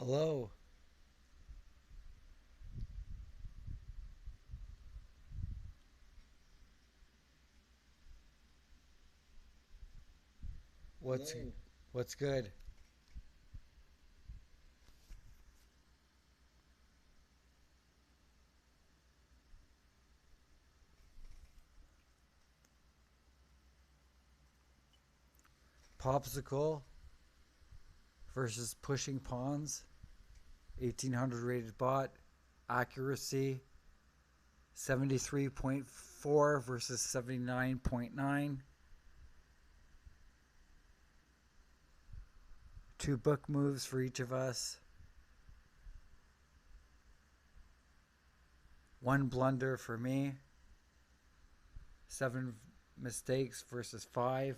Hello. What's Hello. what's good? Popsicle versus pushing pawns. 1800 rated bot. Accuracy 73.4 versus 79.9. Two book moves for each of us. One blunder for me. Seven mistakes versus five.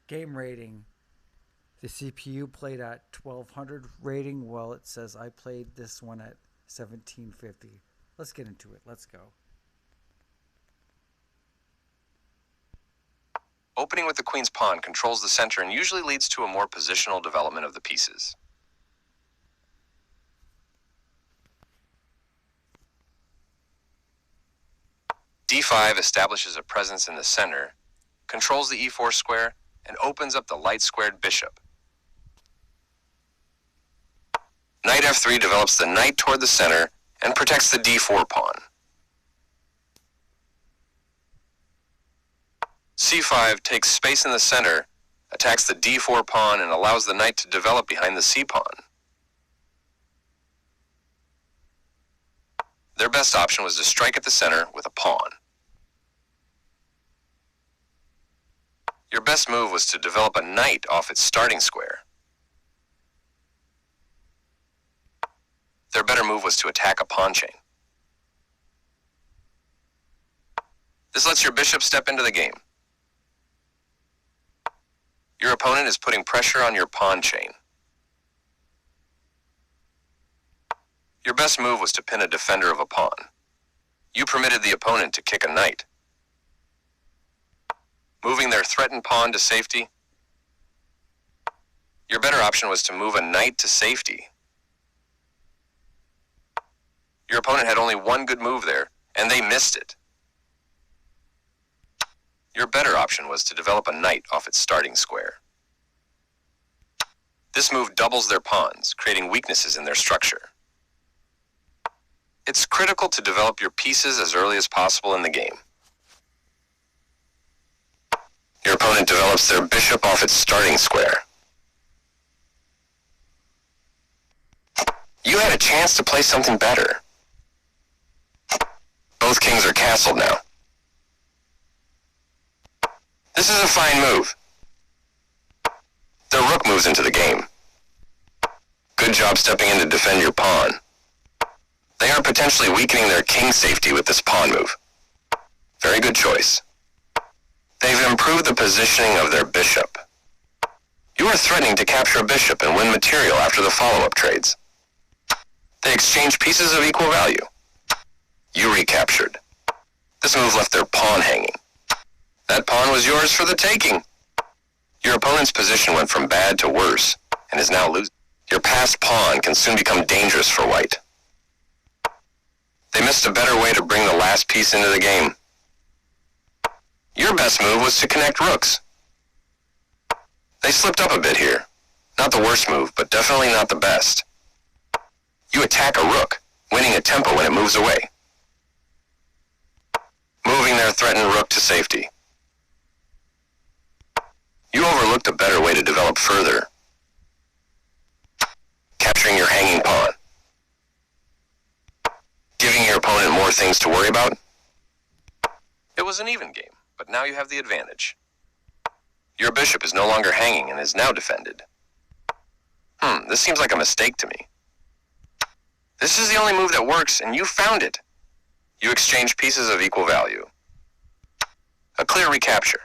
Game rating. The CPU played at 1200 rating, while it says I played this one at 1750. Let's get into it. Let's go. Opening with the queen's pawn controls the center and usually leads to a more positional development of the pieces. d5 establishes a presence in the center, controls the e4 square, and opens up the light-squared bishop. Knight f3 develops the knight toward the center and protects the d4 pawn. c5 takes space in the center, attacks the d4 pawn, and allows the knight to develop behind the c pawn. Their best option was to strike at the center with a pawn. Your best move was to develop a knight off its starting square. Their better move was to attack a pawn chain. This lets your bishop step into the game. Your opponent is putting pressure on your pawn chain. Your best move was to pin a defender of a pawn. You permitted the opponent to kick a knight. Moving their threatened pawn to safety. Your better option was to move a knight to safety. Your opponent had only one good move there, and they missed it. Your better option was to develop a knight off its starting square. This move doubles their pawns, creating weaknesses in their structure. It's critical to develop your pieces as early as possible in the game. Your opponent develops their bishop off its starting square. You had a chance to play something better. Both kings are castled now. This is a fine move. The rook moves into the game. Good job stepping in to defend your pawn. They are potentially weakening their king safety with this pawn move. Very good choice. They've improved the positioning of their bishop. You are threatening to capture a bishop and win material after the follow-up trades. They exchange pieces of equal value. You recaptured. This move left their pawn hanging. That pawn was yours for the taking. Your opponent's position went from bad to worse, and is now losing. Your passed pawn can soon become dangerous for white. They missed a better way to bring the last piece into the game. Your best move was to connect rooks. They slipped up a bit here. Not the worst move, but definitely not the best. You attack a rook, winning a tempo when it moves away. Moving their threatened rook to safety. You overlooked a better way to develop further. Capturing your hanging pawn. Giving your opponent more things to worry about. It was an even game, but now you have the advantage. Your bishop is no longer hanging and is now defended. This seems like a mistake to me. This is the only move that works, and you found it. You exchange pieces of equal value. A clear recapture.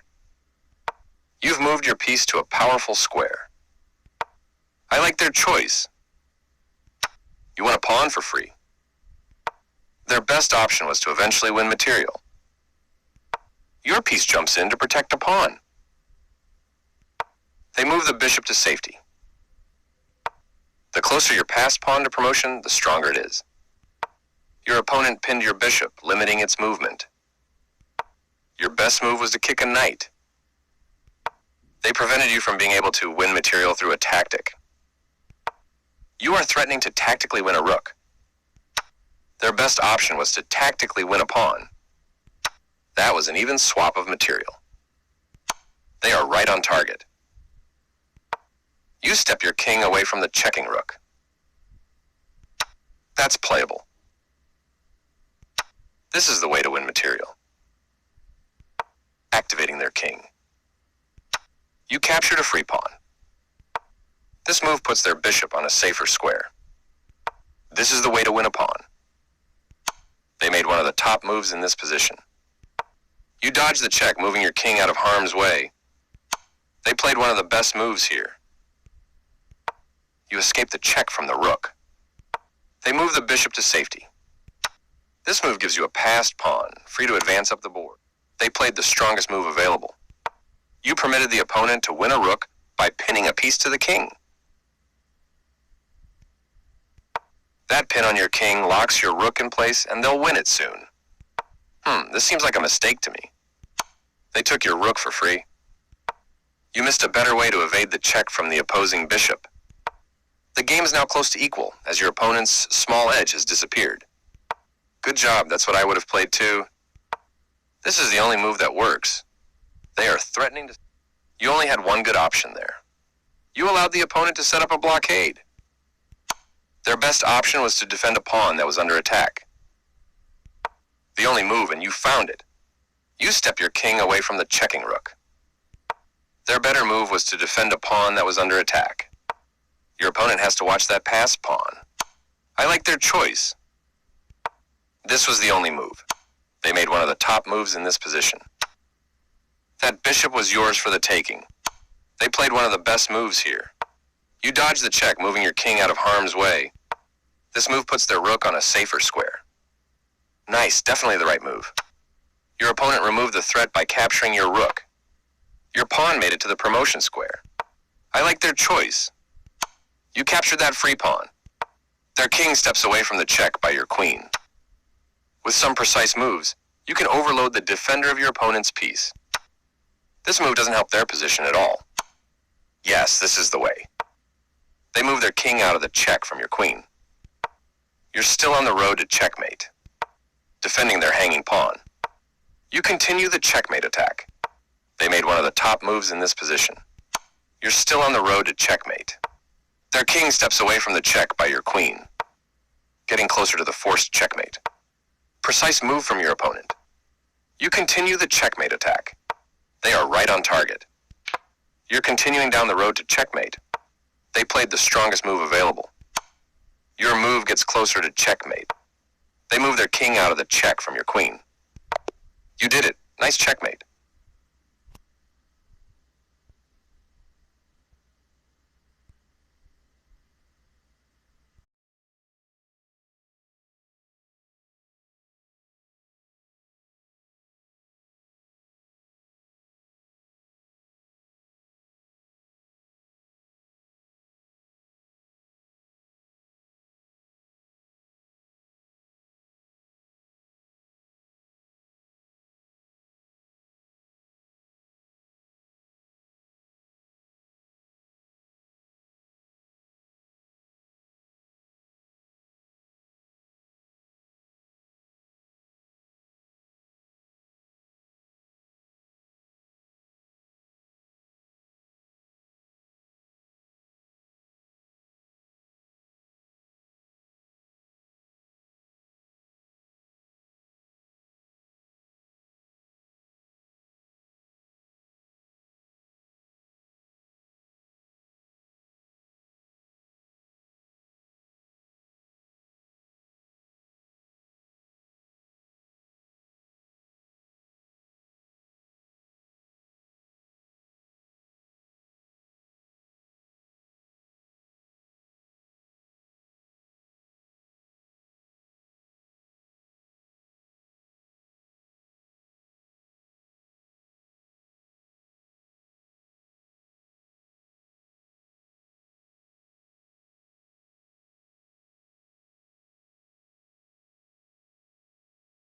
You've moved your piece to a powerful square. I like their choice. You want a pawn for free. Their best option was to eventually win material. Your piece jumps in to protect a pawn. They move the bishop to safety. The closer your passed pawn to promotion, the stronger it is. Your opponent pinned your bishop, limiting its movement. Your best move was to kick a knight. They prevented you from being able to win material through a tactic. You are threatening to tactically win a rook. Their best option was to tactically win a pawn. That was an even swap of material. They are right on target. You step your king away from the checking rook. That's playable. This is the way to win material. Activating their king. You captured a free pawn. This move puts their bishop on a safer square. This is the way to win a pawn. They made one of the top moves in this position. You dodged the check, moving your king out of harm's way. They played one of the best moves here. You escaped the check from the rook. They moved the bishop to safety. This move gives you a passed pawn, free to advance up the board. They played the strongest move available. You permitted the opponent to win a rook by pinning a piece to the king. That pin on your king locks your rook in place, and they'll win it soon. This seems like a mistake to me. They took your rook for free. You missed a better way to evade the check from the opposing bishop. The game is now close to equal, as your opponent's small edge has disappeared. Good job, that's what I would have played too. This is the only move that works. They are threatening to... You only had one good option there. You allowed the opponent to set up a blockade. Their best option was to defend a pawn that was under attack. The only move, and you found it. You step your king away from the checking rook. Their better move was to defend a pawn that was under attack. Your opponent has to watch that passed pawn. I like their choice. This was the only move. They made one of the top moves in this position. That bishop was yours for the taking. They played one of the best moves here. You dodged the check, moving your king out of harm's way. This move puts their rook on a safer square. Nice, definitely the right move. Your opponent removed the threat by capturing your rook. Your pawn made it to the promotion square. I like their choice. You captured that free pawn. Their king steps away from the check by your queen. With some precise moves, you can overload the defender of your opponent's piece. This move doesn't help their position at all. Yes, this is the way. They move their king out of the check from your queen. You're still on the road to checkmate, defending their hanging pawn. You continue the checkmate attack. They made one of the top moves in this position. You're still on the road to checkmate. Their king steps away from the check by your queen, getting closer to the forced checkmate. Precise move from your opponent. You continue the checkmate attack. They are right on target. You're continuing down the road to checkmate. They played the strongest move available. Your move gets closer to checkmate. They move their king out of the check from your queen. You did it. Nice checkmate.